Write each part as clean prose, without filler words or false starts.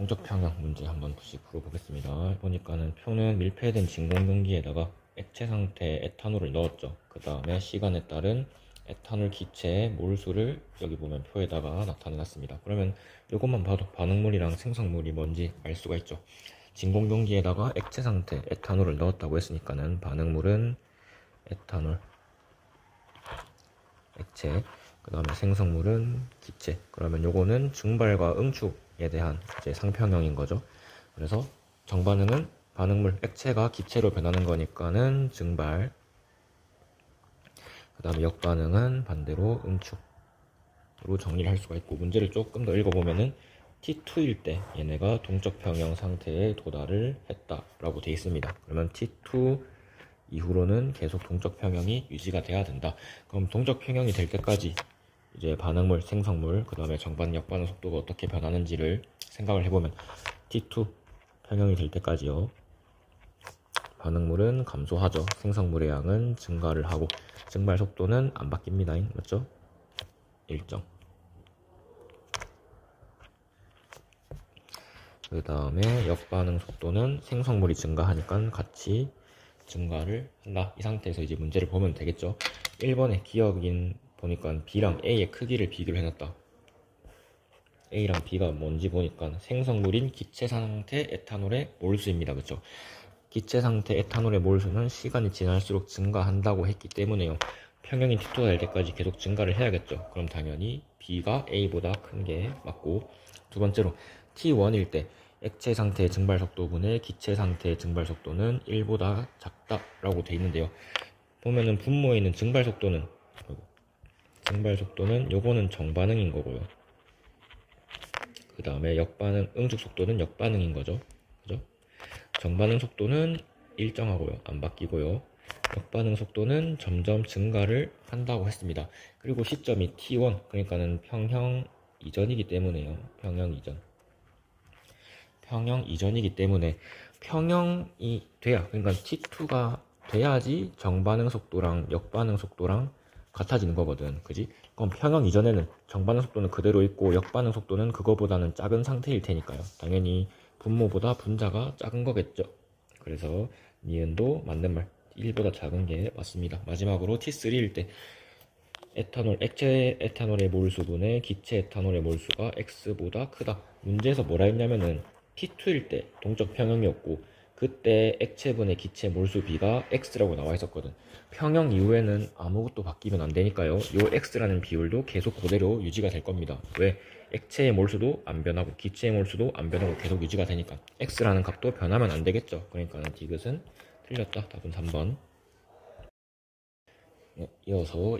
동적 평형 문제 한번 풀어보겠습니다. 보니까는 표는 밀폐된 진공용기에다가 액체 상태의 에탄올을 넣었죠. 그 다음에 시간에 따른 에탄올 기체의 몰수를 여기 보면 표에다가 나타내놨습니다. 그러면 이것만 봐도 반응물이랑 생성물이 뭔지 알 수가 있죠. 진공용기에다가 액체 상태 에탄올을 넣었다고 했으니까는 반응물은 에탄올 액체, 그 다음에 생성물은 기체. 그러면 요거는 증발과 응축에 대한 이제 상평형인 거죠. 그래서 정반응은 반응물 액체가 기체로 변하는 거니까는 증발, 그 다음에 역반응은 반대로 응축으로 정리를 할 수가 있고, 문제를 조금 더 읽어보면은 T2일 때 얘네가 동적 평형 상태에 도달을 했다라고 되어 있습니다. 그러면 T2 이후로는 계속 동적 평형이 유지가 돼야 된다. 그럼 동적 평형이 될 때까지 이제 반응물, 생성물, 그 다음에 정반응, 역반응 속도가 어떻게 변하는지를 생각을 해보면 T2 평형이 될 때까지요. 반응물은 감소하죠. 생성물의 양은 증가를 하고 증발 속도는 안 바뀝니다. 맞죠? 일정. 그 다음에 역반응 속도는 생성물이 증가하니까 같이 증가를 한다. 이 상태에서 이제 문제를 보면 되겠죠. 1번의 기억인 보니까 B랑 A의 크기를 비교를 해놨다. A랑 B가 뭔지 보니까 생성물인 기체 상태 에탄올의 몰수입니다. 그쵸? 기체 상태 에탄올의 몰수는 시간이 지날수록 증가한다고 했기 때문에요. 평형인 T2가 될 때까지 계속 증가를 해야겠죠. 그럼 당연히 B가 A보다 큰 게 맞고, 두 번째로 T1일 때 액체 상태의 증발 속도분의 기체 상태의 증발 속도는 1보다 작다라고 되어 있는데요. 보면은 분모에 있는 증발 속도는 요거는 정반응인 거고요. 그 다음에 역반응, 응축 속도는 역반응인 거죠. 그죠? 정반응 속도는 일정하고요. 안 바뀌고요. 역반응 속도는 점점 증가를 한다고 했습니다. 그리고 시점이 T1, 그러니까는 평형 이전이기 때문에요. 평형 이전이기 때문에 평형이 돼야, 그러니까 T2가 돼야지 정반응 속도랑 역반응 속도랑 같아지는 거거든. 그지? 그럼 평형 이전에는 정반응 속도는 그대로 있고 역반응 속도는 그거보다는 작은 상태일 테니까요. 당연히 분모보다 분자가 작은 거겠죠. 그래서 니은도 맞는 말, 1보다 작은 게 맞습니다. 마지막으로 T3일 때 에탄올, 액체 에탄올의 몰수분의 기체 에탄올의 몰수가 X보다 크다. 문제에서 뭐라 했냐면은 T2일 때 동적 평형이었고, 그때 액체분의 기체 몰수 비가 X라고 나와 있었거든. 평형 이후에는 아무것도 바뀌면 안 되니까요. 요 X라는 비율도 계속 그대로 유지가 될 겁니다. 왜? 액체의 몰수도 안 변하고 기체의 몰수도 안 변하고 계속 유지가 되니까 X라는 값도 변하면 안 되겠죠. 그러니까 디귿은 틀렸다. 답은 3번. 이어서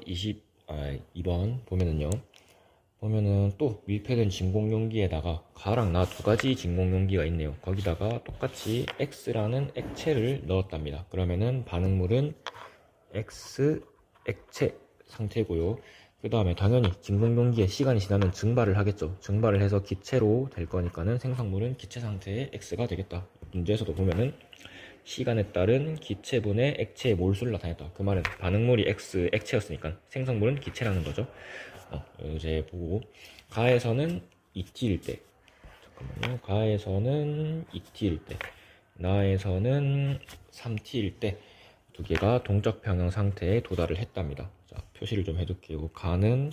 2번 보면은 또 밀폐된 진공용기에다가 가랑 나 두 가지 진공용기가 있네요. 거기다가 똑같이 X라는 액체를 넣었답니다. 그러면은 반응물은 X 액체 상태고요. 그 다음에 당연히 진공용기에 시간이 지나면 증발을 하겠죠. 증발을 해서 기체로 될 거니까는 생성물은 기체 상태의 X가 되겠다. 문제에서도 보면은 시간에 따른 기체분의 액체의 몰수를 나타냈다. 그 말은 반응물이 X 액체였으니까 생성물은 기체라는 거죠. 이제 보고, 가에서는 2t일 때, 잠깐만요. 가에서는 2t일 때, 나에서는 3t일 때 두 개가 동적 평형 상태에 도달을 했답니다. 자, 표시를 좀 해둘게요. 가는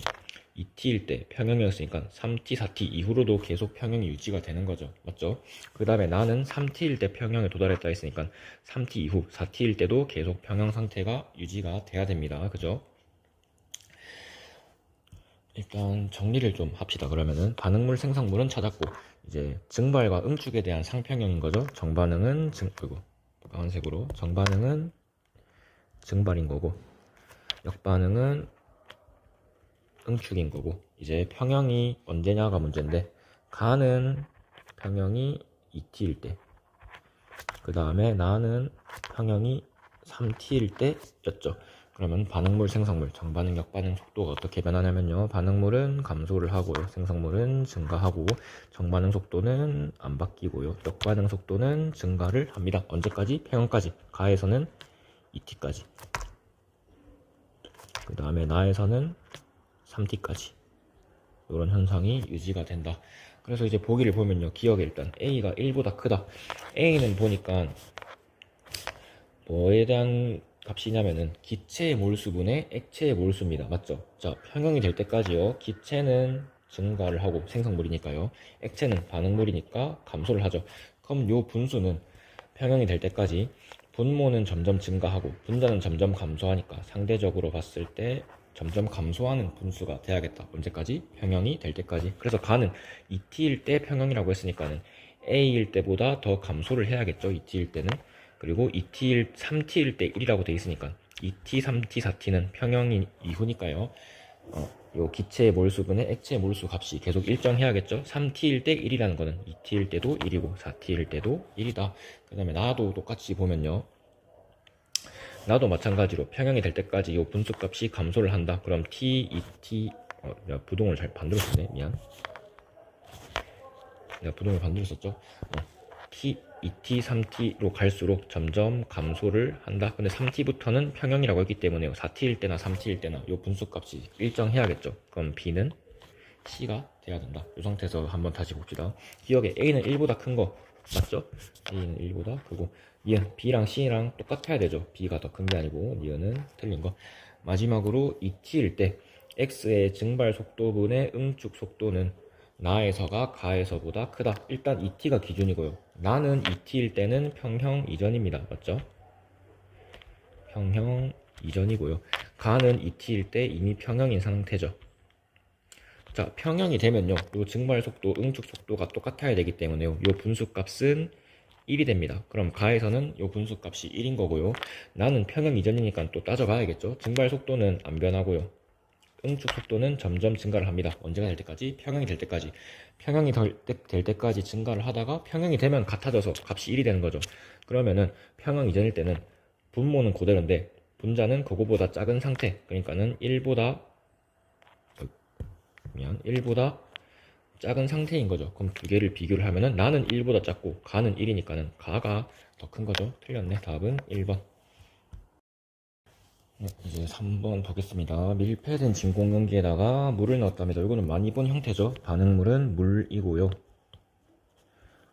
2t일 때 평형이었으니까 3t, 4t 이후로도 계속 평형이 유지가 되는 거죠. 맞죠? 그 다음에 나는 3t일 때 평형에 도달했다 했으니까 3t 이후 4t일 때도 계속 평형 상태가 유지가 돼야 됩니다. 그죠? 일단 정리를 좀 합시다. 그러면은 반응물, 생성물은 찾았고, 이제 증발과 응축에 대한 상평형인 거죠. 정반응은 빨간색으로 정반응은 증발인 거고, 역반응은 응축인 거고, 이제 평형이 언제냐가 문제인데, 가는 평형이 2t일 때, 그 다음에 나는 평형이 3t일 때였죠. 그러면 반응물, 생성물, 정반응, 역반응 속도가 어떻게 변하냐면요. 반응물은 감소를 하고요. 생성물은 증가하고, 정반응 속도는 안 바뀌고요. 역반응 속도는 증가를 합니다. 언제까지? 평형까지. 가에서는 2t까지. 그 다음에 나에서는 3t까지. 이런 현상이 유지가 된다. 그래서 이제 보기를 보면요, 기억에 일단 A가 1보다 크다. A는 보니까 뭐에 대한 값이냐면은 기체의 몰수분의 액체의 몰수입니다. 맞죠? 자, 평형이 될 때까지요, 기체는 증가를 하고 생성물이니까요, 액체는 반응물이니까 감소를 하죠. 그럼 요 분수는 평형이 될 때까지 분모는 점점 증가하고 분자는 점점 감소하니까 상대적으로 봤을 때 점점 감소하는 분수가 돼야겠다. 언제까지? 평형이 될 때까지. 그래서 가는 2t일 때 평형이라고 했으니까는 a일 때보다 더 감소를 해야겠죠. 2t일 때는. 그리고 2t일, 3t일 때 1이라고 돼 있으니까 2t, 3t, 4t는 평형이 이후니까요. 요 기체의 몰수분의 액체의 몰수 값이 계속 일정해야겠죠. 3t일 때 1이라는 거는 2t일 때도 1이고 4t일 때도 1이다. 그 다음에 나도 똑같이 보면요, 나도 마찬가지로 평형이 될 때까지 요 분수값이 감소를 한다. 그럼 t, 2t, 내가 부동을 잘 반대로 썼네. 미안. 내가 부동을 반대로 썼죠. t, 2t, 3t로 갈수록 점점 감소를 한다. 근데 3t부터는 평형이라고 했기 때문에 4t일 때나 3t일 때나 요 분수값이 일정해야겠죠. 그럼 b는 c가 돼야 된다. 이 상태에서 한번 다시 봅시다. 기억에 a는 1보다 큰 거 맞죠? a는 1보다 크고 니은 b랑 c랑 똑같아야 되죠. b가 더 큰 게 아니고 니은은 틀린 거. 마지막으로 2t일 때 x의 증발 속도분의 응축 속도는 나에서가 가에서보다 크다. 일단 2t가 기준이고요. 나는 2t일 때는 평형 이전입니다. 맞죠? 평형 이전이고요. 가는 2t일 때 이미 평형인 상태죠. 자, 평형이 되면요, 요 증발 속도, 응축 속도가 똑같아야 되기 때문에요, 요 분수값은 1이 됩니다. 그럼 가에서는 요 분수값이 1인 거고요. 나는 평형 이전이니까 또 따져봐야겠죠. 증발 속도는 안 변하고요. 응축 속도는 점점 증가를 합니다. 언제가 될 때까지? 평형이 될 때까지. 평형이 될 때까지 증가를 하다가 평형이 되면 같아져서 값이 1이 되는 거죠. 그러면은 평형 이전일 때는 분모는 그대로인데 분자는 그거보다 작은 상태. 그러니까는 1보다 작은 상태인 거죠. 그럼 두 개를 비교를 하면은 나는 1보다 작고 가는 1이니까는 가가 더 큰 거죠. 틀렸네. 답은 1번. 네, 이제 3번 보겠습니다. 밀폐된 진공용기에다가 물을 넣었답니다. 이거는 많이 본 형태죠. 반응물은 물이고요.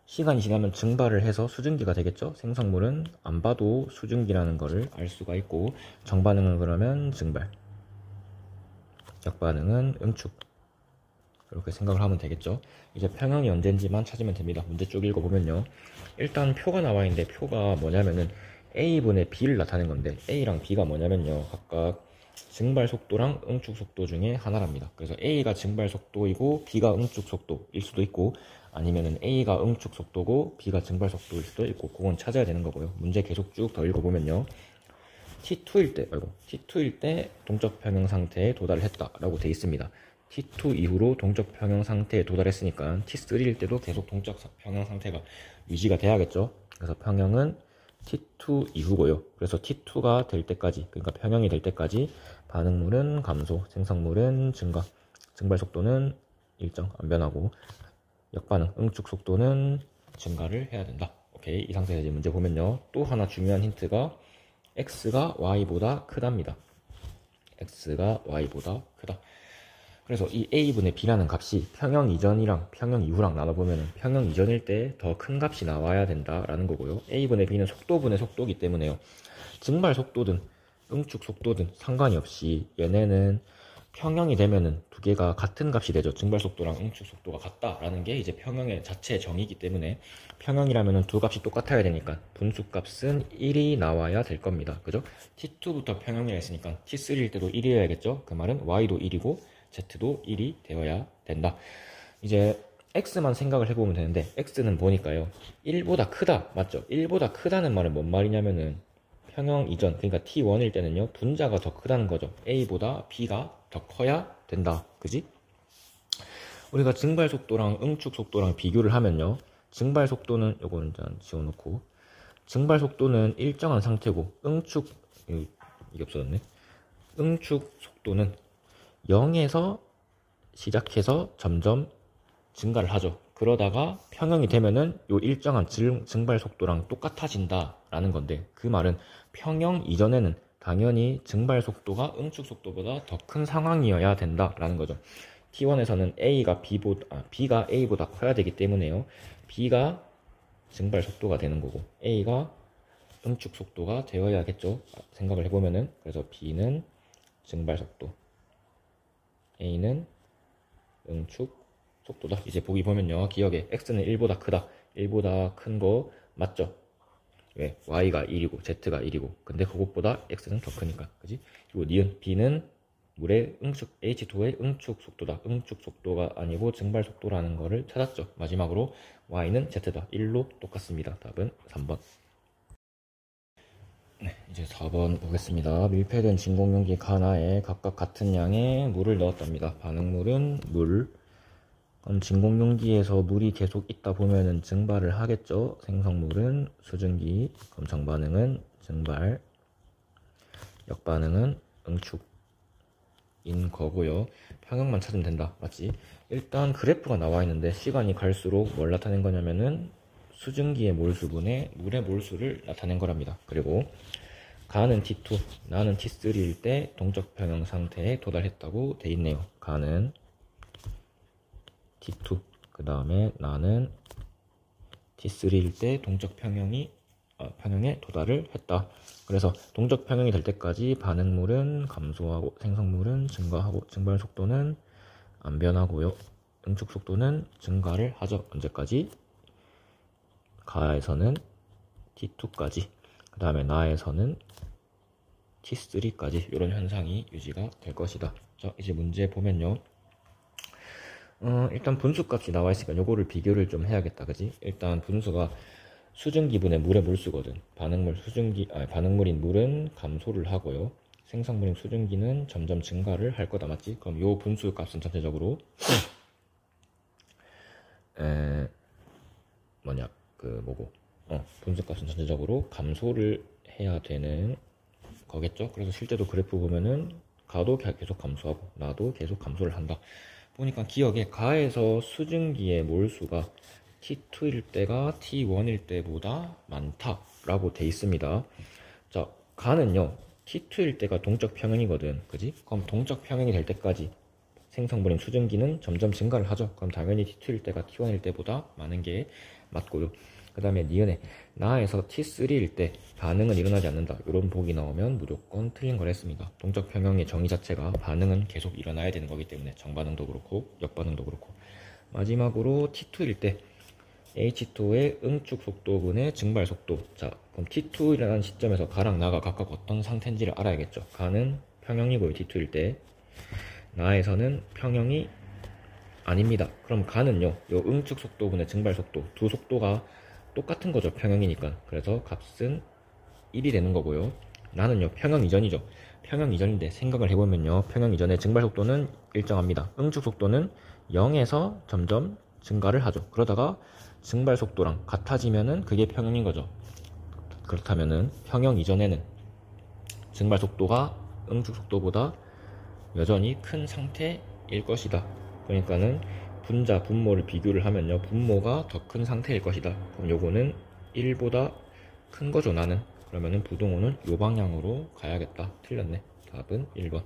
시간이 지나면 증발을 해서 수증기가 되겠죠. 생성물은 안 봐도 수증기라는 거를 알 수가 있고, 정반응은 그러면 증발, 역반응은 응축, 이렇게 생각을 하면 되겠죠. 이제 평형이 언제인지만 찾으면 됩니다. 문제 쭉 읽어보면요, 일단 표가 나와 있는데 표가 뭐냐면은 A분의 B를 나타낸 건데 A랑 B가 뭐냐면요, 각각 증발 속도랑 응축 속도 중에 하나랍니다. 그래서 A가 증발 속도이고 B가 응축 속도일 수도 있고, 아니면은 A가 응축 속도고 B가 증발 속도일 수도 있고, 그건 찾아야 되는 거고요. 문제 계속 쭉 더 읽어보면요, T2일 때 동적 평형 상태에 도달을 했다라고 돼 있습니다. T2 이후로 동적 평형 상태에 도달했으니까 T3일 때도 계속 동적 평형 상태가 유지가 돼야겠죠. 그래서 평형은 T2 이후고요. 그래서 T2가 될 때까지, 그러니까 평형이 될 때까지 반응물은 감소, 생성물은 증가, 증발 속도는 일정 안 변하고, 역반응, 응축 속도는 증가를 해야 된다. 오케이. 이 상태에서 이제 문제 보면요, 또 하나 중요한 힌트가 x가 y보다 크답니다. x가 y보다 크다. 그래서 이 a분의 b라는 값이 평형 이전이랑 평형 이후랑 나눠보면 평형 이전일 때 더 큰 값이 나와야 된다라는 거고요. a분의 b는 속도분의 속도이기 때문에요, 증발 속도든 응축 속도든 상관이 없이 얘네는 평형이 되면은 두 개가 같은 값이 되죠. 증발 속도랑 응축 속도가 같다라는 게 이제 평형의 자체 정의이기 때문에, 평형이라면은 두 값이 똑같아야 되니까 분수값은 1이 나와야 될 겁니다. 그죠? T2부터 평형이라 했으니까 T3일 때도 1이어야겠죠. 그 말은 Y도 1이고 Z도 1이 되어야 된다. 이제 X만 생각을 해보면 되는데, X는 보니까요, 1보다 크다. 맞죠? 1보다 크다는 말은 뭔 말이냐면은 평형 이전, 그러니까 T1일 때는요, 분자가 더 크다는 거죠. A보다 B가 더 커야 된다. 그지? 우리가 증발 속도랑 응축 속도랑 비교를 하면요, 증발 속도는 요거는 일단 지워놓고, 증발 속도는 일정한 상태고 이게 없어졌네. 응축 속도는 0에서 시작해서 점점 증가를 하죠. 그러다가 평형이 되면은 요 일정한 증발 속도랑 똑같아진다라는 건데, 그 말은 평형 이전에는 당연히 증발 속도가 응축 속도보다 더 큰 상황이어야 된다라는 거죠. T1에서는 B가 A보다 커야 되기 때문에요. B가 증발 속도가 되는 거고 A가 응축 속도가 되어야겠죠. 생각을 해보면은. 그래서 B는 증발 속도, A는 응축 속도다. 이제 보기 보면요. 기억에 X는 1보다 크다. 1보다 큰 거 맞죠? 왜? Y가 1이고 Z가 1이고 근데 그것보다 X는 더 크니까. 그지? 그리고 니은 B는 물의 응축, H2의 응축 속도다. 응축 속도가 아니고 증발 속도라는 거를 찾았죠. 마지막으로 Y는 Z다. 1로 똑같습니다. 답은 3번. 네, 이제 4번 보겠습니다. 밀폐된 진공용기 하나에 각각 같은 양의 물을 넣었답니다. 반응물은 물. 그럼 진공용기에서 물이 계속 있다 보면은 증발을 하겠죠. 생성물은 수증기. 그럼 정반응은 증발. 역반응은 응축인 거고요. 평형만 찾으면 된다. 맞지? 일단 그래프가 나와 있는데 시간이 갈수록 뭘 나타낸 거냐면은 수증기의 몰수분의 물의 몰수를 나타낸 거랍니다. 그리고 가는 T2, 나는 T3일 때 동적 평형 상태에 도달했다고 돼 있네요. 가는 T2, 그 다음에 나는 T3일 때 동적 평형에 도달을 했다. 그래서 동적 평형이 될 때까지 반응물은 감소하고 생성물은 증가하고 증발 속도는 안 변하고요. 응축 속도는 증가를 하죠. 언제까지? 가에서는 T2까지, 그 다음에 나에서는 T3까지 이런 현상이 유지가 될 것이다. 자, 이제 문제 보면요. 일단 분수값이 나와 있으니까 요거를 비교를 좀 해야겠다. 그지? 일단 분수가 수증기분의 물의 몰수거든. 반응물인 물은 감소를 하고요. 생성물인 수증기는 점점 증가를 할 거다. 맞지? 그럼 요 분수값은 전체적으로 분수값은 전체적으로 감소를 해야 되는 거겠죠. 그래서 실제로 그래프 보면은 가도 계속 감소하고 나도 계속 감소를 한다. 보니까 기억에 가에서 수증기의 몰수가 T2일 때가 T1일 때보다 많다라고 돼 있습니다. 자, 가는요 T2일 때가 동적 평형이거든. 그지? 그럼 동적 평형이 될 때까지 생성물인 수증기는 점점 증가를 하죠. 그럼 당연히 T2일 때가 T1일 때보다 많은 게 맞고요. 그 다음에 니은에 나에서 T3일 때 반응은 일어나지 않는다. 이런 보기 나오면 무조건 틀린 걸 했습니다. 동적 평형의 정의 자체가 반응은 계속 일어나야 되는 거기 때문에 정반응도 그렇고 역반응도 그렇고. 마지막으로 T2일 때 H2의 응축 속도분의 증발 속도. 자, 그럼 T2라는 시점에서 가랑 나가 각각 어떤 상태인지를 알아야겠죠. 가는 평형이고요. T2일 때 나에서는 평형이 아닙니다. 그럼 가는요, 요 응축 속도분의 증발 속도, 두 속도가 똑같은 거죠. 평형이니까. 그래서 값은 1이 되는 거고요. 나는요, 평형 이전이죠. 평형 이전인데 생각을 해보면요, 평형 이전의 증발 속도는 일정합니다. 응축 속도는 0에서 점점 증가를 하죠. 그러다가 증발 속도랑 같아지면은 그게 평형인 거죠. 그렇다면은 평형 이전에는 증발 속도가 응축 속도보다 여전히 큰 상태일 것이다. 그러니까는 분자, 분모를 비교를 하면요, 분모가 더 큰 상태일 것이다. 그럼 요거는 1보다 큰 거죠, 나는. 그러면은 부동호는 요 방향으로 가야겠다. 틀렸네. 답은 1번.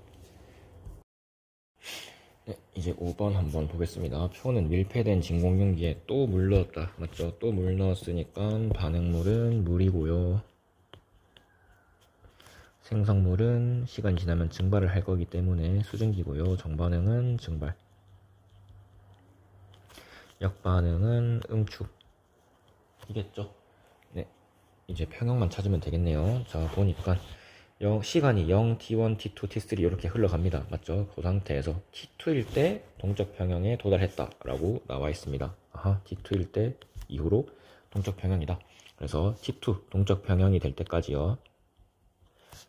네, 이제 5번 한번 보겠습니다. 표는 밀폐된 진공용기에 또 물 넣었다. 맞죠? 또 물 넣었으니까 반응물은 물이고요. 생성물은 시간이 지나면 증발을 할 거기 때문에 수증기고요. 정반응은 증발. 역반응은 응축이겠죠. 네, 이제 평형만 찾으면 되겠네요. 자, 보니까 시간이 0, T1, T2, T3 이렇게 흘러갑니다. 맞죠? 그 상태에서 T2일 때 동적 평형에 도달했다 라고 나와 있습니다. T2일 때 이후로 동적 평형이다. 그래서 T2 동적 평형이 될 때까지요,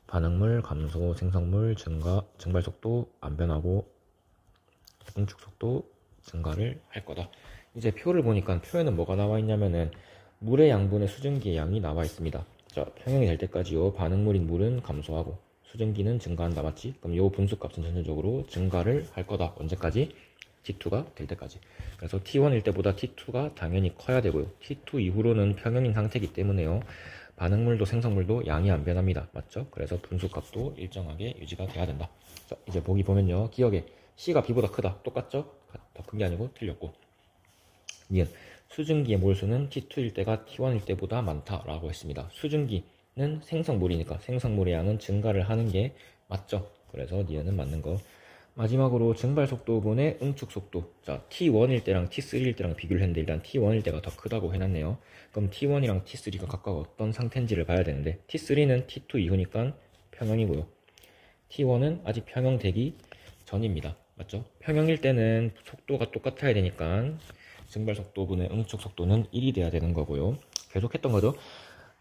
반응물 감소, 생성물 증가, 증발 속도 안 변하고 응축 속도 증가를 할 거다. 이제 표를 보니까 표에는 뭐가 나와 있냐면은 물의 양분의 수증기의 양이 나와 있습니다. 자, 평형이 될 때까지요, 반응물인 물은 감소하고 수증기는 증가한다. 맞지? 그럼 요 분수값은 전체적으로 증가를 할 거다. 언제까지? T2가 될 때까지. 그래서 T1일 때보다 T2가 당연히 커야 되고요. T2 이후로는 평형인 상태이기 때문에요, 반응물도 생성물도 양이 안 변합니다. 맞죠? 그래서 분수값도 일정하게 유지가 돼야 된다. 자, 이제 보기 보면요, 기억에 C가 B보다 크다. 똑같죠? 더 큰 게 아니고 틀렸고. 니은 수증기의 몰수는 T2일 때가 T1일 때보다 많다라고 했습니다. 수증기는 생성물이니까 생성물의 양은 증가를 하는 게 맞죠? 그래서 니은은 맞는 거. 마지막으로 증발속도분의 응축속도. 자, T1일 때랑 T3일 때랑 비교를 했는데 일단 T1일 때가 더 크다고 해놨네요. 그럼 T1이랑 T3가 각각 어떤 상태인지를 봐야 되는데 T3는 T2 이후니까 평형이고요. T1은 아직 평형되기 전입니다. 맞죠? 평형일 때는 속도가 똑같아야 되니까 증발속도분의 응축속도는 1이 돼야 되는 거고요. 계속 했던 거죠.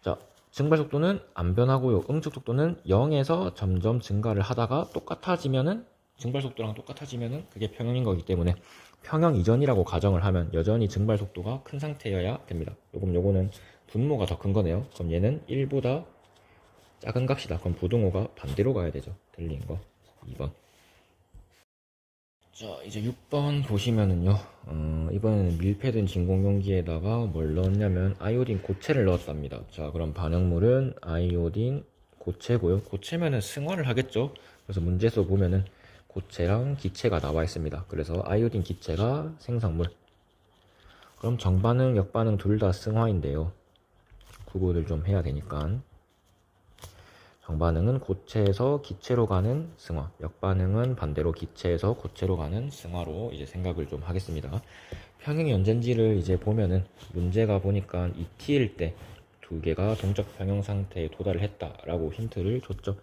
자, 증발속도는 안 변하고요. 응축속도는 0에서 점점 증가를 하다가 똑같아지면은 증발속도랑 똑같아지면은 그게 평형인 거기 때문에 평형 이전이라고 가정을 하면 여전히 증발속도가 큰 상태여야 됩니다. 요거는 분모가 더 큰 거네요. 그럼 얘는 1보다 작은 값이다. 그럼 부등호가 반대로 가야 되죠. 틀린 거 2번. 자, 이제 6번 보시면은요, 이번에는 밀폐된 진공용기에다가 뭘 넣었냐면 아이오딘 고체를 넣었답니다. 자, 그럼 반응물은 아이오딘 고체고요. 고체면은 승화를 하겠죠. 그래서 문제에서 보면은 고체랑 기체가 나와 있습니다. 그래서 아이오딘 기체가 생성물. 그럼 정반응, 역반응 둘 다 승화인데요. 구분을 좀 해야 되니까. 정반응은 고체에서 기체로 가는 승화, 역반응은 반대로 기체에서 고체로 가는 승화로 이제 생각을 좀 하겠습니다. 평형이 언젠지를 이제 보면은 문제가 보니까 2t일 때 두 개가 동적 평형 상태에 도달을 했다라고 힌트를 줬죠.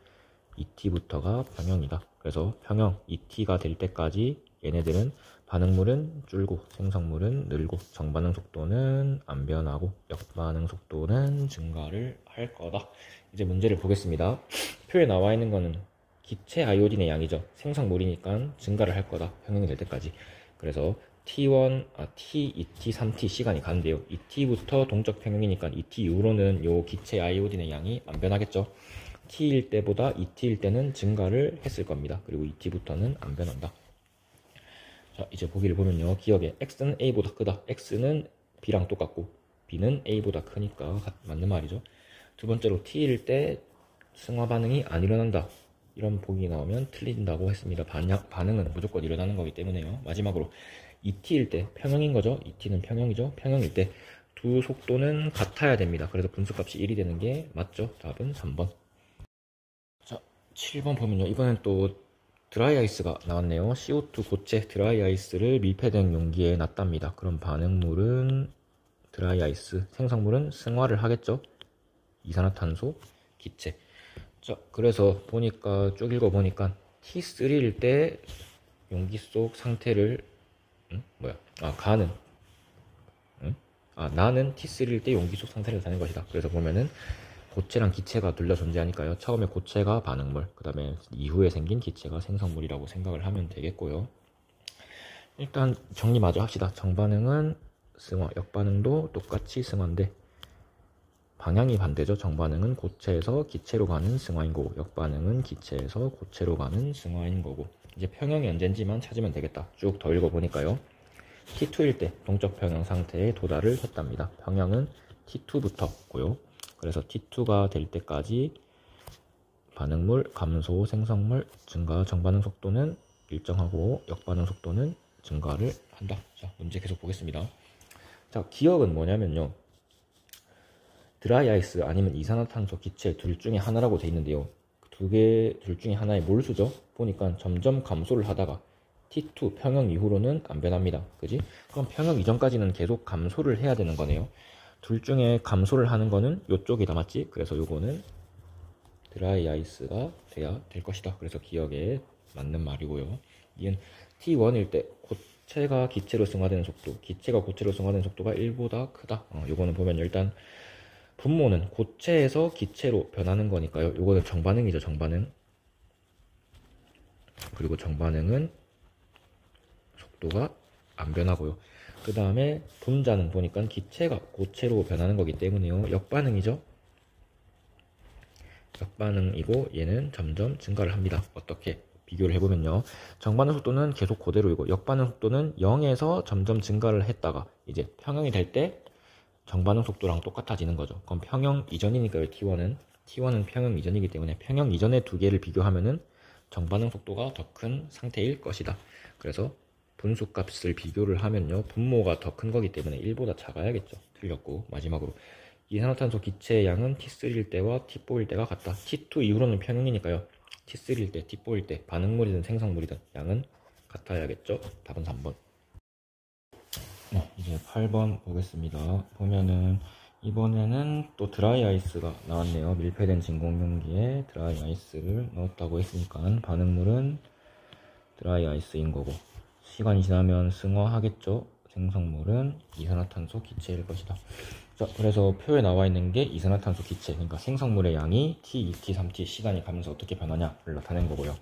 2t부터가 평형이다. 그래서 평형 2t가 될 때까지 얘네들은 반응물은 줄고 생성물은 늘고 정반응 속도는 안 변하고 역반응 속도는 증가를 할 거다. 이제 문제를 보겠습니다. 표에 나와 있는 거는 기체 아이오딘의 양이죠. 생성물이니까 증가를 할 거다. 평형이 될 때까지. 그래서 T1, T, 2T, 3T 시간이 가는데요. 2T부터 동적 평형이니까 2T 이후로는 요 기체 아이오딘의 양이 안 변하겠죠. T일 때보다 2T일 때는 증가를 했을 겁니다. 그리고 2T부터는 안 변한다. 자, 이제 보기를 보면요. 기억에 X는 A보다 크다. X는 B랑 똑같고 B는 A보다 크니까 맞는 말이죠. 두 번째로 T일 때 승화 반응이 안 일어난다. 이런 보기 나오면 틀린다고 했습니다. 반응은 무조건 일어나는 거기 때문에요. 마지막으로 2T일 때 평형인 거죠. 2T는 평형이죠. 평형일 때 두 속도는 같아야 됩니다. 그래서 분수값이 1이 되는 게 맞죠. 답은 3번. 자, 7번 보면요. 이번엔 또 드라이 아이스가 나왔네요. CO2 고체 드라이 아이스를 밀폐된 용기에 놨답니다. 그럼 반응물은 드라이 아이스, 생성물은 승화를 하겠죠. 이산화탄소, 기체. 자, 그래서 보니까 쭉 읽어보니까 T3일 때 용기 속 상태를 나는 T3일 때 용기 속 상태를 사는 것이다. 그래서 보면은 고체랑 기체가 둘 다 존재하니까요. 처음에 고체가 반응물, 그 다음에 이후에 생긴 기체가 생성물이라고 생각을 하면 되겠고요. 일단 정리 마저 합시다. 정반응은 승화, 역반응도 똑같이 승화인데 방향이 반대죠. 정반응은 고체에서 기체로 가는 승화인 거고 역반응은 기체에서 고체로 가는 승화인 거고. 이제 평형이 언젠지만 찾으면 되겠다. 쭉 더 읽어보니까요. T2일 때 동적 평형 상태에 도달을 했답니다. 평형은 T2부터고요. 그래서 T2가 될 때까지 반응물, 감소, 생성물, 증가, 정반응 속도는 일정하고 역반응 속도는 증가를 한다. 자, 문제 계속 보겠습니다. 자, 기억은 뭐냐면요. 드라이 아이스 아니면 이산화탄소 기체 둘 중에 하나라고 돼 있는데요. 둘 중에 하나의 몰수죠. 보니까 점점 감소를 하다가 T2 평형 이후로는 안 변합니다. 그지? 그럼 평형 이전까지는 계속 감소를 해야 되는 거네요. 둘 중에 감소를 하는 거는 요쪽이다. 맞지? 그래서 요거는 드라이 아이스가 돼야 될 것이다. 그래서 기억에 맞는 말이고요. 이은 T1일 때 고체가 기체로 승화되는 속도, 기체가 고체로 승화되는 속도가 1보다 크다. 요거는 보면 일단 분모는 고체에서 기체로 변하는 거니까요. 요거는 정반응이죠. 정반응. 그리고 정반응은 속도가 안 변하고요. 그 다음에 분자는 보니까 기체가 고체로 변하는 거기 때문에요. 역반응이죠. 역반응이고 얘는 점점 증가를 합니다. 어떻게 비교를 해보면요. 정반응 속도는 계속 그대로이고 역반응 속도는 0에서 점점 증가를 했다가 이제 평형이 될 때 정반응 속도랑 똑같아지는 거죠. 그럼 평형 이전이니까요. T1은 평형 이전이기 때문에 평형 이전의 두 개를 비교하면은 정반응 속도가 더 큰 상태일 것이다. 그래서 분수값을 비교를 하면요, 분모가 더 큰 거기 때문에 1보다 작아야겠죠. 틀렸고, 마지막으로 이산화탄소 기체의 양은 T3일 때와 T4일 때가 같다. T2 이후로는 평형이니까요, T3일 때, T4일 때 반응물이든 생성물이든 양은 같아야겠죠. 답은 3번. 네, 이제 8번 보겠습니다. 보면은 이번에는 또 드라이 아이스가 나왔네요. 밀폐된 진공용기에 드라이 아이스를 넣었다고 했으니까 반응물은 드라이 아이스인 거고, 시간이 지나면 승화하겠죠. 생성물은 이산화탄소 기체일 것이다. 자, 그래서 표에 나와 있는 게 이산화탄소 기체, 그러니까 생성물의 양이 T, 2T, 3T 시간이 가면서 어떻게 변하냐를 나타낸 거고요.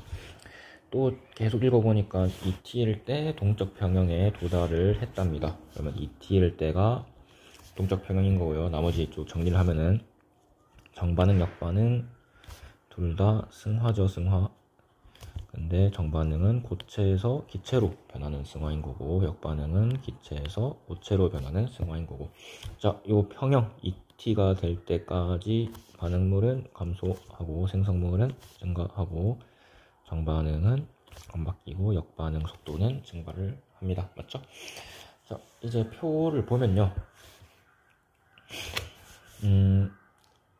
또 계속 읽어보니까 2T일 때 동적 평형에 도달을 했답니다. 그러면 2T일 때가 동적 평형인 거고요. 나머지 좀 정리를 하면은 정반응, 역반응 둘 다 승화죠, 승화. 근데 정반응은 고체에서 기체로 변하는 승화인 거고, 역반응은 기체에서 고체로 변하는 승화인 거고. 자, 요 평형 2T가 될 때까지 반응물은 감소하고 생성물은 증가하고, 정반응은 안 바뀌고 역반응 속도는 증가를 합니다. 맞죠? 자, 이제 표를 보면요,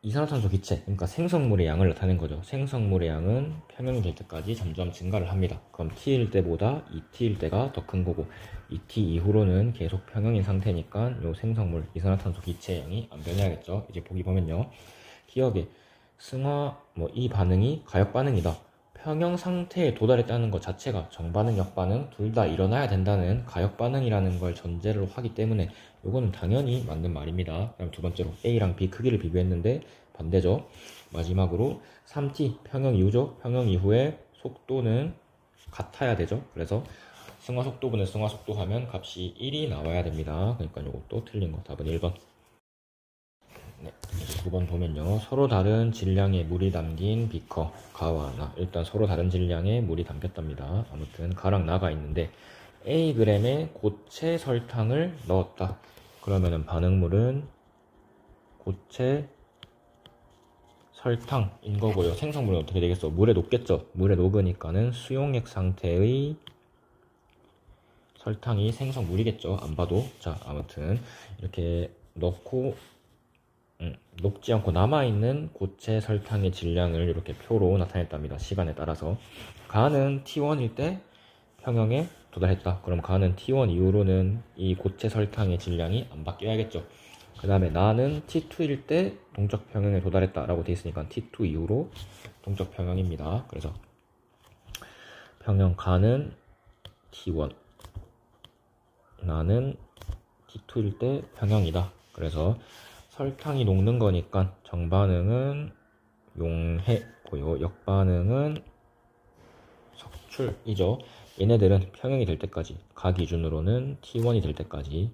이산화탄소 기체, 그러니까 생성물의 양을 나타낸 거죠. 생성물의 양은 평형이 될 때까지 점점 증가를 합니다. 그럼 T일 때보다 2T일 때가 더 큰 거고, 2T 이후로는 계속 평형인 상태니까 요 생성물 이산화탄소 기체의 양이 안 변해야겠죠. 이제 보기 보면요, 기억에 승화, 이 반응이 가역 반응이다, 평형 상태에 도달했다는 것 자체가 정반응, 역반응 둘 다 일어나야 된다는 가역 반응이라는 걸 전제로 하기 때문에 요거는 당연히 맞는 말입니다. 그럼 두 번째로 A랑 B 크기를 비교했는데 반대죠. 마지막으로 3T 평형 이후죠. 평형 이후에 속도는 같아야 되죠. 그래서 승화 속도분의 승화 속도 하면 값이 1이 나와야 됩니다. 그러니까 요것도 틀린 거, 답은 1번. 네, 9번 보면요, 서로 다른 질량의 물이 담긴 비커 가와 나, 일단 서로 다른 질량의 물이 담겼답니다. 아무튼 가랑 나가 있는데 Ag의 고체 설탕을 넣었다. 그러면은 반응물은 고체 설탕인 거고요. 생성물은 어떻게 되겠어? 물에 녹겠죠. 물에 녹으니까는 수용액 상태의 설탕이 생성물이겠죠. 안 봐도. 자, 아무튼 이렇게 넣고 녹지 않고 남아있는 고체 설탕의 질량을 이렇게 표로 나타냈답니다. 시간에 따라서. 가는 T1일 때 평형에 도달했다. 그럼 가는 T1 이후로는 이 고체 설탕의 질량이 안 바뀌어야겠죠. 그 다음에 나는 T2일 때 동적 평형에 도달했다 라고 되어 있으니까 T2 이후로 동적 평형입니다. 그래서 평형 가는 T1, 나는 T2일 때 평형이다. 그래서 설탕이 녹는 거니까 정반응은 용해고요, 역반응은 석출이죠. 얘네들은 평형이 될 때까지, 가 기준으로는 T1이 될 때까지,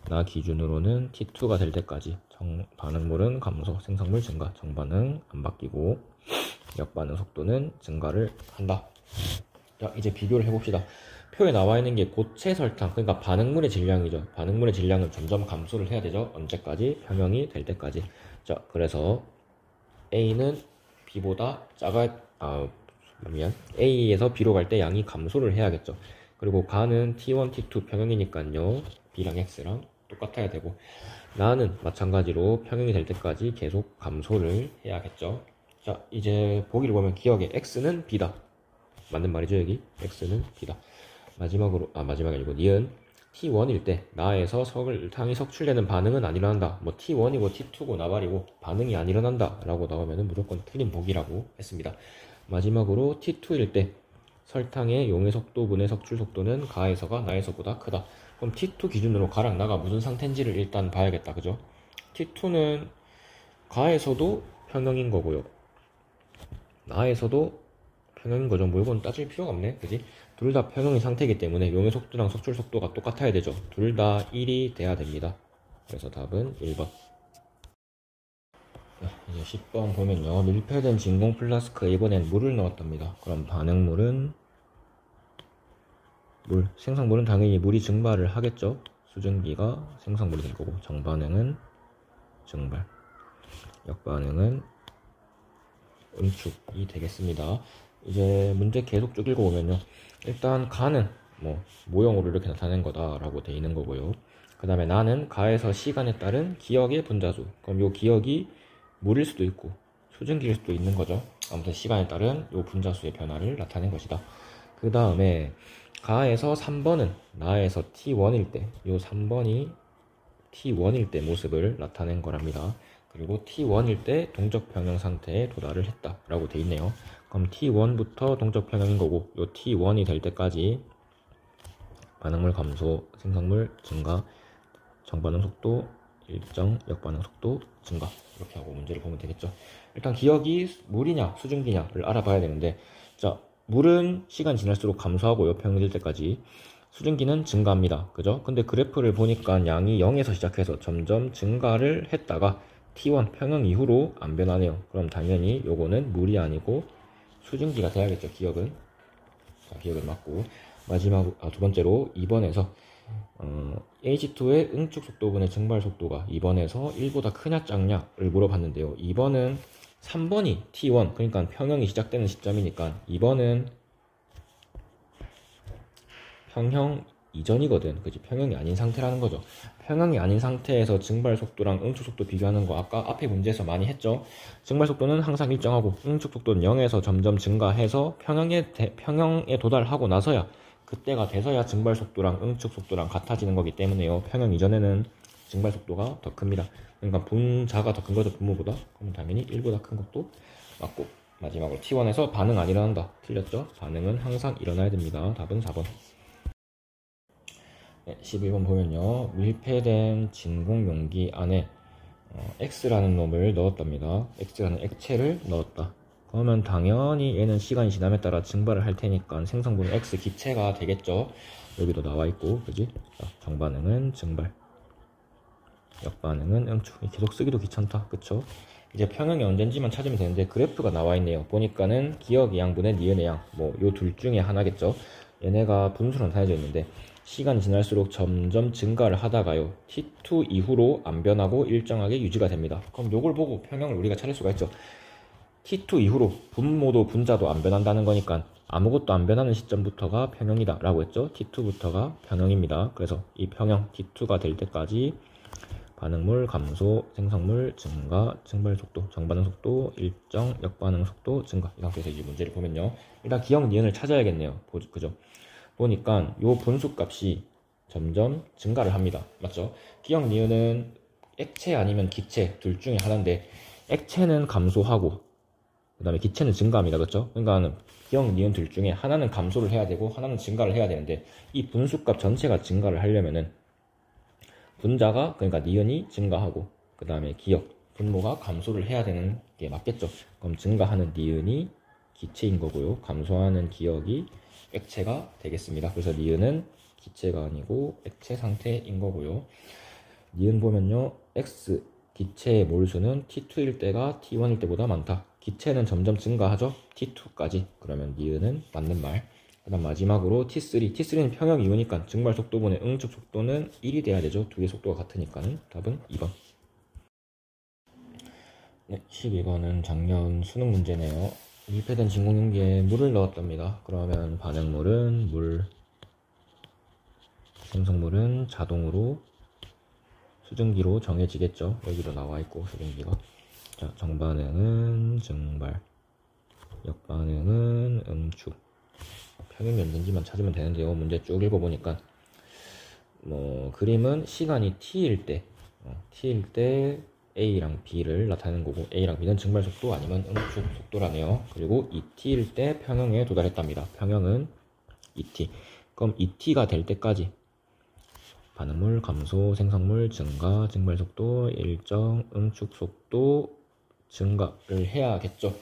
나 기준으로는 T2가 될 때까지 반응물은 감소, 생성물 증가, 정반응 안 바뀌고 역반응 속도는 증가를 한다. 자, 이제 비교를 해봅시다. 표에 나와 있는 게 고체 설탕, 그러니까 반응물의 질량이죠. 반응물의 질량은 점점 감소를 해야 되죠. 언제까지? 평형이 될 때까지. 자, 그래서 A는 B보다 A에서 B로 갈 때 양이 감소를 해야겠죠. 그리고 가는 T1, T2 평형이니까요, B랑 X랑 똑같아야 되고, 나는 마찬가지로 평형이 될 때까지 계속 감소를 해야겠죠. 자, 이제 보기를 보면 기억에 X는 B다. 맞는 말이죠, 여기. X는 B다. 마지막이 아니고 니은 T1일 때 나에서 설탕이 석출되는 반응은 안 일어난다. T1이고 T2고 나발이고 반응이 안 일어난다 라고 나오면 무조건 틀린 보기라고 했습니다. 마지막으로 T2일 때 설탕의 용해 속도분의 석출 속도는 가에서가 나에서보다 크다. 그럼 T2 기준으로 가랑 나가 무슨 상태인지를 일단 봐야겠다. 그죠? T2는 가에서도 평형인 거고요, 나에서도 평형인 거죠. 이건 따질 필요가 없네. 그지? 둘 다 평형인 상태이기 때문에 용해 속도랑 석출 속도가 똑같아야 되죠. 둘 다 1이 돼야 됩니다. 그래서 답은 1번. 이제 10번 보면요, 밀폐된 진공 플라스크에 이번엔 물을 넣었답니다. 그럼 반응물은 생성물은 당연히 물이 증발을 하겠죠. 수증기가 생성물이 될 거고, 정반응은 증발, 역반응은 응축이 되겠습니다. 이제 문제 계속 쭉 읽어보면요. 일단 가는 뭐 모형으로 이렇게 나타낸 거다라고 돼 있는 거고요. 그 다음에 나는 가에서 시간에 따른 기억의 분자수. 그럼 요 기억이 물일 수도 있고 수증기일 수도 있는 거죠. 아무튼 시간에 따른 요 분자수의 변화를 나타낸 것이다. 그 다음에 가에서 3번은 나에서 t1일 때, 요 3번이 t1일 때 모습을 나타낸 거랍니다. 그리고 t1일 때 동적 평형 상태에 도달을 했다 라고 돼 있네요. 그럼 t1부터 동적 평형인 거고, 요 t1이 될 때까지 반응물 감소, 생성물 증가, 정반응 속도 일정, 역반응 속도 증가, 이렇게 하고 문제를 보면 되겠죠. 일단 기억이 물이냐 수증기냐를 알아봐야 되는데, 자, 물은 시간 지날수록 감소하고요, 평형될 때까지. 수증기는 증가합니다. 그죠? 근데 그래프를 보니까 양이 0에서 시작해서 점점 증가를 했다가 T1 평형 이후로 안 변하네요. 그럼 당연히 요거는 물이 아니고 수증기가 돼야겠죠, 기억은. 자, 기억은 맞고. 마지막, 두 번째로 2번에서 H2의 응축 속도분의 증발 속도가 2번에서 1보다 크냐 작냐를 물어봤는데요. 2번은 3번이 T1, 그러니까 평형이 시작되는 시점이니까 2번은 평형 이전이거든. 그치? 평형이 아닌 상태라는 거죠. 평형이 아닌 상태에서 증발 속도랑 응축 속도 비교하는 거 아까 앞에 문제에서 많이 했죠. 증발 속도는 항상 일정하고 응축 속도는 0에서 점점 증가해서 평형에 도달하고 나서야, 그때가 돼서야 증발 속도랑 응축 속도랑 같아지는 거기 때문에요. 평형 이전에는 증발 속도가 더 큽니다. 그러니까 분자가 더 큰 거죠, 분모보다. 그럼 당연히 1보다 큰 것도 맞고. 마지막으로 T1에서 반응 안 일어난다. 틀렸죠? 반응은 항상 일어나야 됩니다. 답은 4번. 네, 11번 보면요. 밀폐된 진공 용기 안에 X라는 놈을 넣었답니다. X라는 액체를 넣었다. 그러면 당연히 얘는 시간이 지남에 따라 증발을 할 테니까 생성분 X 기체가 되겠죠. 여기도 나와 있고, 그지? 자, 정반응은 증발, 역반응은 응축. 계속 쓰기도 귀찮다, 그쵸? 이제 평형이 언젠지만 찾으면 되는데 그래프가 나와 있네요. 보니까는 기억의 양분의 니은의 양, 뭐 요 둘 중에 하나겠죠. 얘네가 분수로 나타내져 있는데 시간이 지날수록 점점 증가를 하다가요, T2 이후로 안 변하고 일정하게 유지가 됩니다. 그럼 요걸 보고 평형을 우리가 찾을 수가 있죠. T2 이후로 분모도 분자도 안 변한다는 거니까 아무것도 안 변하는 시점부터가 평형이다 라고 했죠. T2부터가 평형입니다. 그래서 이 평형 T2가 될 때까지 반응물 감소, 생성물 증가, 증발 속도, 정반응 속도 일정, 역반응 속도 증가. 이 상태에서 이제 문제를 보면요, 일단 기억 니은을 찾아야겠네요. 그죠? 보니까 요 분수 값이 점점 증가를 합니다. 맞죠? 기억 니은은 액체 아니면 기체 둘 중에 하나인데 액체는 감소하고 그 다음에 기체는 증가합니다. 그렇죠? 그러니까 기억 니은 둘 중에 하나는 감소를 해야 되고 하나는 증가를 해야 되는데, 이 분수 값 전체가 증가를 하려면은 분자가, 그러니까 니은이 증가하고 그 다음에 기억 분모가 감소를 해야 되는 게 맞겠죠. 그럼 증가하는 니은이 기체인 거고요, 감소하는 기억이 액체가 되겠습니다. 그래서 니은은 기체가 아니고 액체 상태인 거고요. 니은 보면요, X 기체의 몰수는 T2일 때가 T1일 때보다 많다. 기체는 점점 증가하죠, T2까지. 그러면 니은은 맞는 말. 그 다음 마지막으로 T3는 평형 이후니까 증발 속도분의 응축 속도는 1이 돼야 되죠. 두 개 속도가 같으니까는. 답은 2번. 네, 12번은 작년 수능 문제네요. 밀폐된 진공 용기에 물을 넣었답니다. 그러면 반응물은 물, 생성물은 자동으로 수증기로 정해지겠죠. 여기도 나와 있고 수증기가. 자, 정반응은 증발, 역반응은 응축. 평형이 언젠지만 찾으면 되는데요. 문제 쭉 읽어보니까 그림은 시간이 t일 때 A랑 B를 나타내는 거고, A랑 B는 증발 속도 아니면 응축 속도라네요. 그리고 2t일 때 평형에 도달했답니다. 평형은 2t. 그럼 2t가 될 때까지 반응물 감소, 생성물 증가, 증발 속도 일정, 응축 속도 증가를 해야겠죠.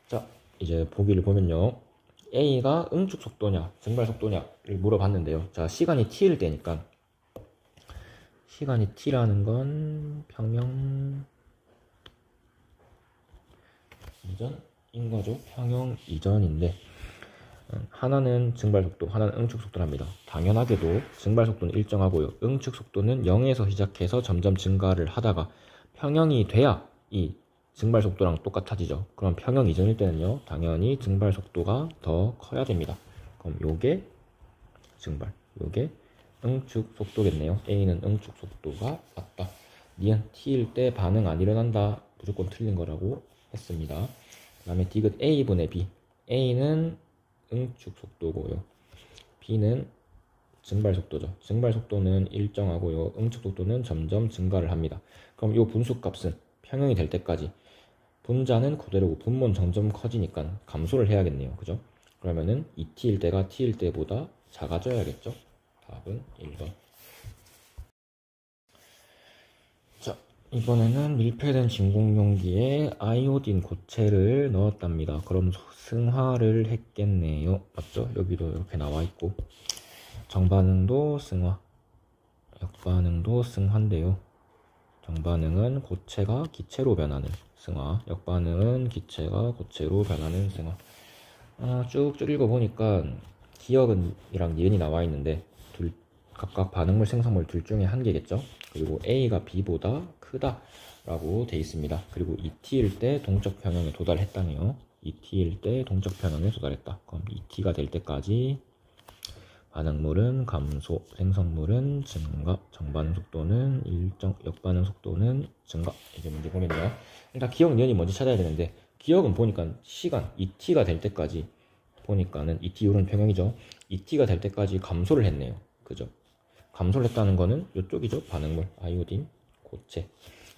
자, 이제 보기를 보면요, A가 응축 속도냐 증발 속도냐를 물어봤는데요. 자, 시간이 t일 때니까 시간이 t라는 건 평형 이전인 거죠. 평형 이전인데 하나는 증발 속도, 하나는 응축 속도랍니다. 당연하게도 증발 속도는 일정하고요, 응축 속도는 0에서 시작해서 점점 증가를 하다가 평형이 돼야 이 증발 속도랑 똑같아지죠. 그럼 평형 이전일 때는요, 당연히 증발 속도가 더 커야 됩니다. 그럼 요게 증발, 요게 응축 속도겠네요. A는 응축 속도가 맞다. 니은 T일 때 반응 안 일어난다. 무조건 틀린 거라고 했습니다. 그 다음에 디귿 A분의 B. A는 응축 속도고요. B는 증발 속도죠. 증발 속도는 일정하고요. 응축 속도는 점점 증가를 합니다. 그럼 이 분수값은 평형이 될 때까지 분자는 그대로고 분모는 점점 커지니까 감소를 해야겠네요. 그죠? 그러면은 2t일 때가 t일 때보다 작아져야겠죠? 답은 1번. 자, 이번에는 밀폐된 진공용기에 아이오딘 고체를 넣었답니다. 그럼 승화를 했겠네요. 맞죠? 여기도 이렇게 나와 있고. 정반응도 승화, 역반응도 승화인데요. 정반응은 고체가 기체로 변하는 승화, 역반응은 기체가 고체로 변하는 승화. 쭉쭉 읽어보니까 기억은이랑 니은이 나와 있는데 각각 반응물, 생성물 둘 중에 한 개겠죠. 그리고 A가 B보다 크다 라고 돼 있습니다. 그리고 2t일 때 동적 평형에 도달했다네요. 2t일 때 동적 평형에 도달했다. 그럼 2t가 될 때까지 반응물은 감소, 생성물은 증가, 정반응 속도는 일정, 역반응 속도는 증가. 이제 문제 보면요. 일단 기억 니은이 먼저 찾아야 되는데, 기억은 보니까 시간 2t가 될 때까지 보니까는 2t 요런 평형이죠. 2t가 될 때까지 감소를 했네요. 그죠? 감소를 했다는 거는 이쪽이죠. 반응물, 아이오딘, 고체.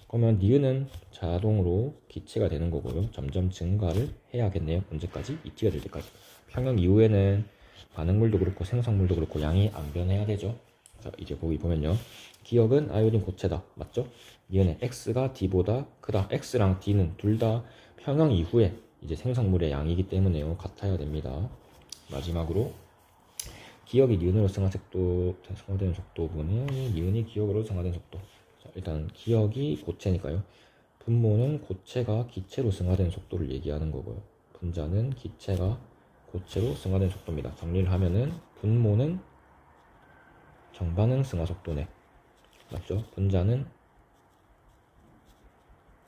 그러면 니은은 자동으로 기체가 되는 거고요. 점점 증가를 해야겠네요. 언제까지? 2t가 될 때까지. 평형 이후에는 반응물도 그렇고 생성물도 그렇고 양이 안 변해야 되죠. 자, 이제 보기 보면요. 기억은 아이오딘 고체다. 맞죠? 니은의 X가 D보다 크다. X랑 D는 둘 다 평형 이후에 이제 생성물의 양이기 때문에요. 같아야 됩니다. 마지막으로 기억이 니은으로 승화되는 속도분의 니은이 기억으로 승화된 속도. 자, 일단 기억이 고체니까요. 분모는 고체가 기체로 승화된 속도를 얘기하는 거고요. 분자는 기체가 고체로 승화된 속도입니다. 정리를 하면은 분모는 정반응 승화 속도네. 맞죠? 분자는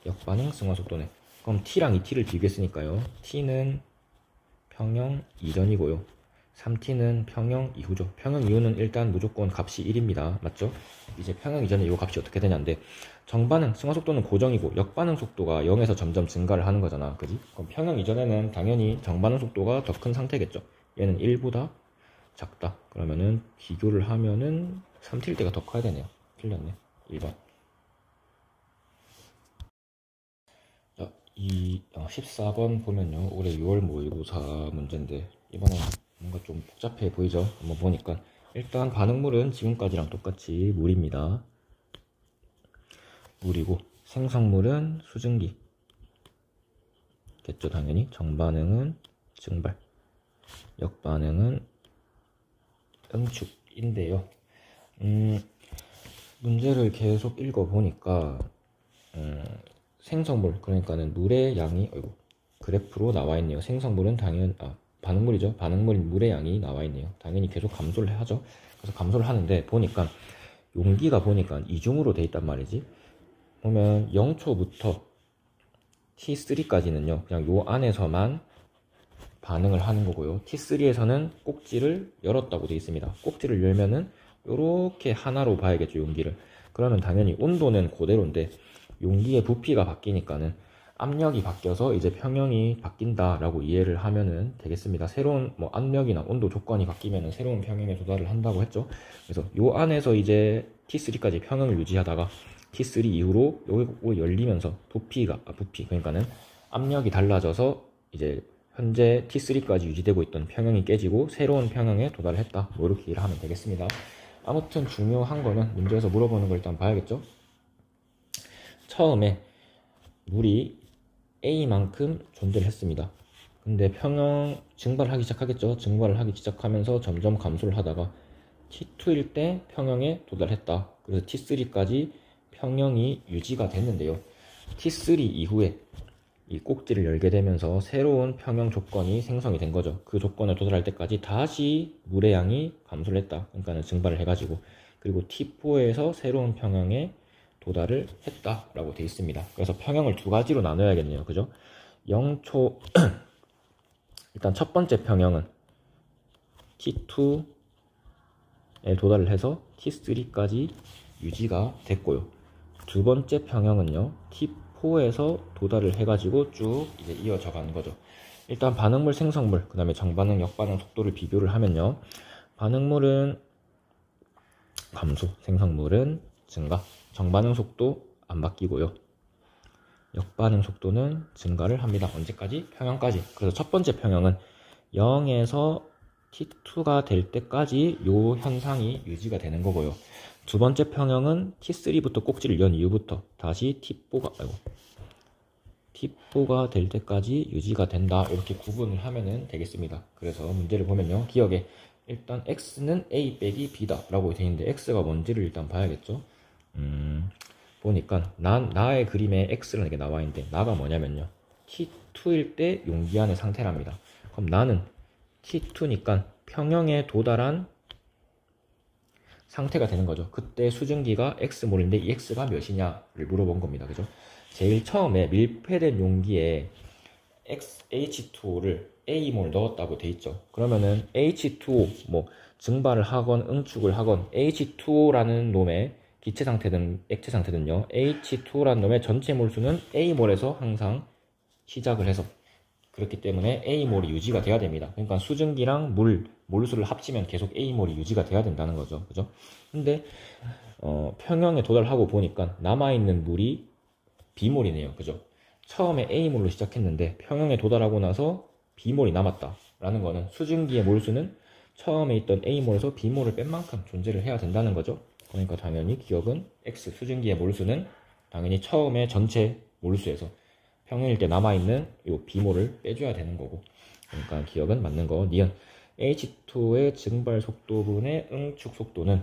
역반응 승화 속도네. 그럼 T랑 2T를 비교했으니까요. T는 평형 이전이고요. 3T는 평형 이후죠. 평형 이후는 일단 무조건 값이 1입니다. 맞죠? 이제 평형 이전에 이 값이 어떻게 되냐인데, 정반응 승화 속도는 고정이고 역반응 속도가 0에서 점점 증가를 하는 거잖아. 그지? 그럼 평형 이전에는 당연히 정반응 속도가 더 큰 상태겠죠. 얘는 1보다 작다. 그러면은 비교를 하면은 3T일 때가 더 커야 되네요. 틀렸네. 1번. 자, 14번 보면요. 올해 6월 모의고사 문제인데, 이번엔 뭔가 좀 복잡해 보이죠? 한번 보니까. 일단 반응물은 지금까지랑 똑같이 물입니다. 물이고, 생성물은 수증기 겠죠, 당연히. 정반응은 증발, 역반응은 응축인데요. 문제를 계속 읽어보니까 생성물, 그러니까는 물의 양이 그래프로 나와 있네요. 생성물은 반응물이죠. 반응물인 물의 양이 나와 있네요. 당연히 계속 감소를 하죠. 그래서 감소를 하는데 보니까 용기가 보니까 이중으로 돼 있단 말이지. 보면 0초부터 T3까지는요. 그냥 요 안에서만 반응을 하는 거고요. T3에서는 꼭지를 열었다고 되어 있습니다. 꼭지를 열면은 요렇게 하나로 봐야겠죠, 용기를. 그러면 당연히 온도는 그대로인데 용기의 부피가 바뀌니까는 압력이 바뀌어서 이제 평형이 바뀐다라고 이해를 하면은 되겠습니다. 새로운 압력이나 온도 조건이 바뀌면은 새로운 평형에 도달을 한다고 했죠. 그래서 요 안에서 이제 T3까지 평형을 유지하다가 T3 이후로 요거 열리면서 부피 그러니까는 압력이 달라져서 이제 현재 T3까지 유지되고 있던 평형이 깨지고 새로운 평형에 도달을 했다. 이렇게 이해를 하면 되겠습니다. 아무튼 중요한 거는 문제에서 물어보는 걸 일단 봐야겠죠. 처음에 물이 A만큼 존재를 했습니다. 근데 평형 증발하기 시작하겠죠. 증발을 하기 시작하면서 점점 감소를 하다가 T2일 때 평형에 도달했다. 그래서 T3까지 평형이 유지가 됐는데요. T3 이후에 이 꼭지를 열게 되면서 새로운 평형 조건이 생성이 된 거죠. 그 조건에 도달할 때까지 다시 물의 양이 감소를 했다. 그러니까 증발을 해가지고. 그리고 T4에서 새로운 평형에 도달을 했다라고 되어 있습니다. 그래서 평형을 두 가지로 나눠야겠네요. 그죠? 0초 일단 첫 번째 평형은 T2에 도달을 해서 T3까지 유지가 됐고요. 두 번째 평형은요, T4에서 도달을 해가지고 쭉 이제 이어져 가는 거죠. 일단 반응물, 생성물, 그 다음에 정반응, 역반응 속도를 비교를 하면요, 반응물은 감소, 생성물은 증가, 정반응 속도 안 바뀌고요. 역반응 속도는 증가를 합니다. 언제까지? 평형까지. 그래서 첫 번째 평형은 0에서 T2가 될 때까지 요 현상이 유지가 되는 거고요. 두 번째 평형은 T3부터 꼭지를 연 이후부터 다시 T4가 될 때까지 유지가 된다. 이렇게 구분을 하면 되겠습니다. 그래서 문제를 보면요, 기억에 일단 X는 A 빼기 B다 라고 되어 있는데 X가 뭔지를 일단 봐야겠죠. 보니까 나의 그림에 X라는 게 나와 있는데 나가 뭐냐면요, T2일 때 용기 안의 상태랍니다. 그럼 나는 T2니까 평형에 도달한 상태가 되는 거죠. 그때 수증기가 X몰인데 이 X가 몇이냐를 물어본 겁니다. 그죠? 제일 처음에 밀폐된 용기에 H2O를 A몰 넣었다고 돼 있죠. 그러면은 H2O 뭐 증발을 하건 응축을 하건 H2O라는 놈의 기체 상태든 액체 상태든요, H2O라는 놈의 전체 몰수는 A몰에서 항상 시작을 해서, 그렇기 때문에 A몰이 유지가 돼야 됩니다. 그러니까 수증기랑 몰수를 합치면 계속 A몰이 유지가 돼야 된다는 거죠. 그죠? 근데 평형에 도달하고 보니까 남아있는 물이 B몰이네요. 그죠? 처음에 A몰로 시작했는데 평형에 도달하고 나서 B몰이 남았다라는 거는 수증기의 몰수는 처음에 있던 A몰에서 B몰을 뺀 만큼 존재를 해야 된다는 거죠. 그러니까 당연히 기억은 X, 수증기의 몰수는 당연히 처음에 전체 몰수에서 평형일 때 남아있는 이 B몰을 빼줘야 되는 거고, 그러니까 기억은 맞는 거. 니은 H2의 증발 속도분의 응축 속도는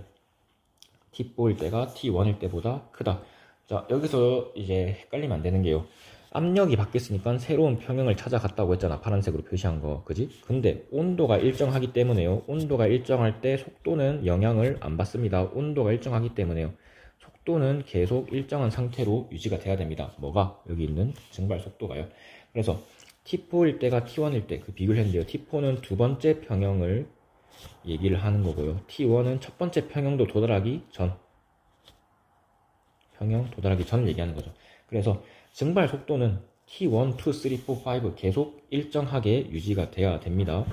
T4일 때가 T1일 때보다 크다. 자, 여기서 이제 헷갈리면 안 되는 게요, 압력이 바뀌었으니까 새로운 평형을 찾아갔다고 했잖아, 파란색으로 표시한 거. 그지? 근데 온도가 일정하기 때문에요, 온도가 일정할 때 속도는 영향을 안 받습니다. 온도가 일정하기 때문에요, 속도는 계속 일정한 상태로 유지가 돼야 됩니다. 뭐가? 여기 있는 증발 속도가요. 그래서 T4일 때가 T1일 때 그 비교를 했는데요, T4는 두 번째 평형을 얘기를 하는 거고요, T1은 첫 번째 평형도 도달하기 전, 평형 도달하기 전을 얘기하는 거죠. 그래서 증발 속도는 T1, 2, 3, 4, 5 계속 일정하게 유지가 돼야 됩니다.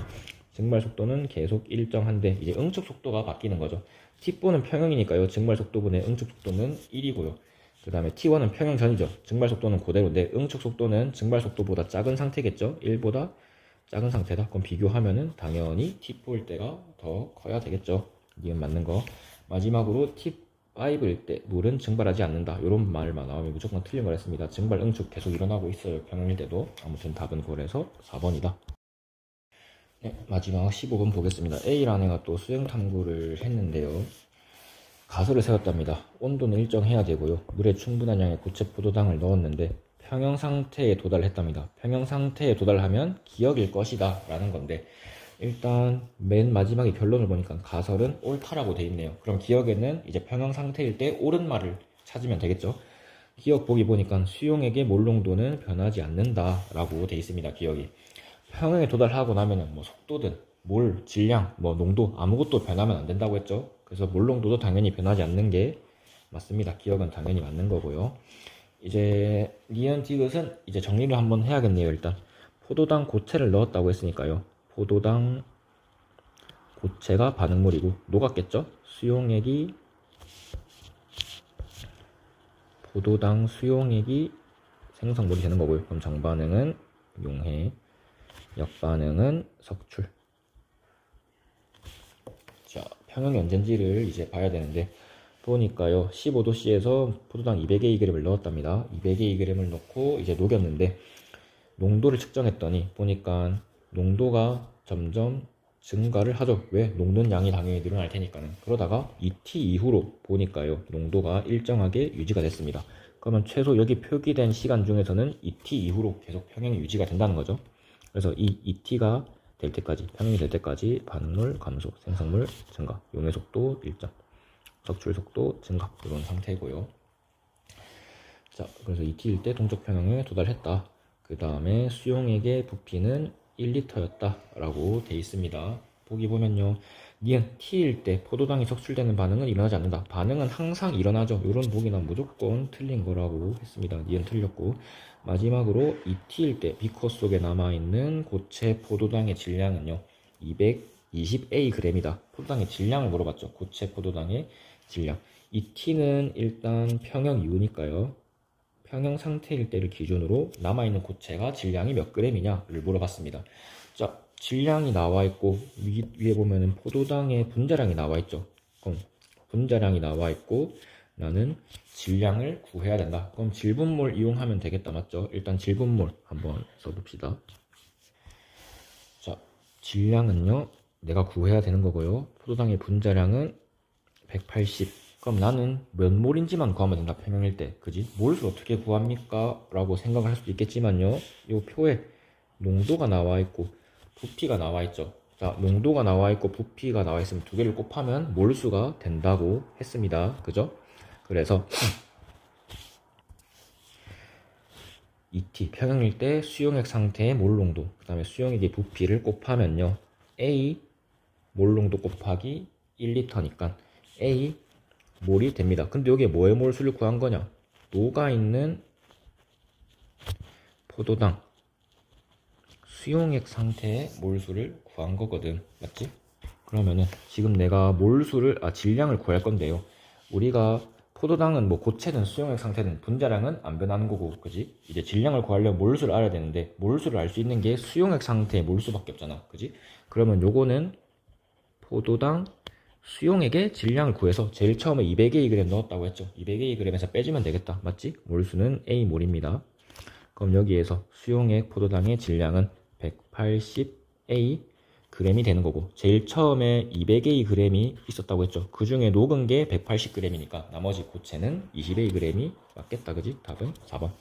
증발 속도는 계속 일정한데 이제 응축 속도가 바뀌는 거죠. T4는 평형이니까요, 증발 속도분의 응축 속도는 1이고요. 그 다음에 T1은 평형 전이죠. 증발 속도는 그대로인데 응축 속도는 증발 속도보다 작은 상태겠죠. 1보다 작은 상태다. 그럼 비교하면은 당연히 T4일 때가 더 커야 되겠죠. 이건 맞는 거. 마지막으로 T5일 때 물은 증발하지 않는다, 이런 말만 나오면 무조건 틀린 걸 했습니다. 증발 응축 계속 일어나고 있어요, 평형일 때도. 아무튼 답은 그래서 4번이다. 네, 마지막 15번 보겠습니다. A라는 애가 또 수행 탐구를 했는데요, 가설을 세웠답니다. 온도는 일정해야 되고요, 물에 충분한 양의 고체 포도당을 넣었는데 평형 상태에 도달했답니다. 평형 상태에 도달하면 기억일 것이다 라는 건데, 일단 맨 마지막에 결론을 보니까 가설은 옳다라고 돼 있네요. 그럼 기억에는 이제 평형 상태일 때 옳은 말을 찾으면 되겠죠. 기억 보기 보니까 수용액의 몰농도는 변하지 않는다 라고 돼 있습니다. 기억이 평형에 도달하고 나면은 뭐 속도든 몰, 질량, 뭐 농도 아무것도 변하면 안 된다고 했죠. 그래서 몰농도도 당연히 변하지 않는 게 맞습니다. 기억은 당연히 맞는 거고요. 이제 니은 디귿은 이제 정리를 한번 해야겠네요. 일단 포도당 고체를 넣었다고 했으니까요, 포도당 고체가 반응물이고 녹았겠죠. 포도당 수용액이 생성물이 되는 거고요. 그럼 정반응은 용해, 역반응은 석출. 자, 평형이 언젠지를 이제 봐야 되는데, 보니까요 15도씨에서 포도당 200의 2g을 넣었답니다. 200의 2g을 넣고 이제 녹였는데 농도를 측정했더니 보니까 농도가 점점 증가를 하죠. 왜? 녹는 양이 당연히 늘어날 테니까는. 그러다가 2t 이후로 보니까요 농도가 일정하게 유지가 됐습니다. 그러면 최소 여기 표기된 시간 중에서는 2t 이후로 계속 평형이 유지가 된다는 거죠. 그래서 이 2t가 될 때까지, 평형이 될 때까지 반응물 감소, 생성물 증가, 용해 속도 일정, 석출 속도 증가, 이런 상태고요. 자, 그래서 2T일 때 동적 평형에 도달했다. 그 다음에 수용액의 부피는 1L였다 라고 돼 있습니다. 보기 보면요, 니은 T일 때 포도당이 적출되는 반응은 일어나지 않는다. 반응은 항상 일어나죠. 이런 보기는 무조건 틀린 거라고 했습니다. 니은 틀렸고, 마지막으로 2T일 때 비커 속에 남아있는 고체 포도당의 질량은요 220A g이다. 포도당의 질량을 물어봤죠. 고체 포도당의 질량. 이 T는 일단 평형 이유니까요, 평형 상태일 때를 기준으로 남아있는 고체가 질량이 몇 g이냐를 물어봤습니다. 자, 질량이 나와있고 위에 보면은 포도당의 분자량이 나와있죠. 그럼 분자량이 나와있고 나는 질량을 구해야 된다. 그럼 질분몰 이용하면 되겠다. 맞죠? 일단 질분몰 한번 써봅시다. 자, 질량은요 내가 구해야 되는 거고요. 포도당의 분자량은 180. 그럼 나는 몇 몰인지만 구하면 된다. 평형일 때. 그지? 몰수 어떻게 구합니까? 라고 생각을 할 수도 있겠지만요, 이 표에 농도가 나와있고 부피가 나와있죠. 자, 농도가 나와있고 부피가 나와있으면 두 개를 곱하면 몰수가 된다고 했습니다. 그죠? 그래서 2T 평형일 때 수용액 상태의 몰 농도, 그 다음에 수용액의 부피를 곱하면요 A 몰 농도 곱하기 1L니까 A 몰이 됩니다. 근데 여기에 뭐의 몰수를 구한 거냐? 녹아있는 포도당 수용액 상태의 몰수를 구한 거거든. 맞지? 그러면은 지금 내가 몰수를, 질량을 구할 건데요, 우리가 포도당은 뭐 고체든 수용액 상태든 분자량은 안 변하는 거고, 그지? 이제 질량을 구하려면 몰수를 알아야 되는데 몰수를 알 수 있는 게 수용액 상태의 몰수밖에 없잖아. 그지? 그러면 요거는 포도당 수용액의 질량을 구해서 제일 처음에 200Ag 넣었다고 했죠. 200Ag에서 빼주면 되겠다. 맞지? 몰수는 A몰입니다. 그럼 여기에서 수용액 포도당의 질량은 180A g이 되는 거고, 제일 처음에 200A g이 있었다고 했죠. 그 중에 녹은 게 180g이니까 나머지 고체는 20A g이 맞겠다. 그지? 답은 4번.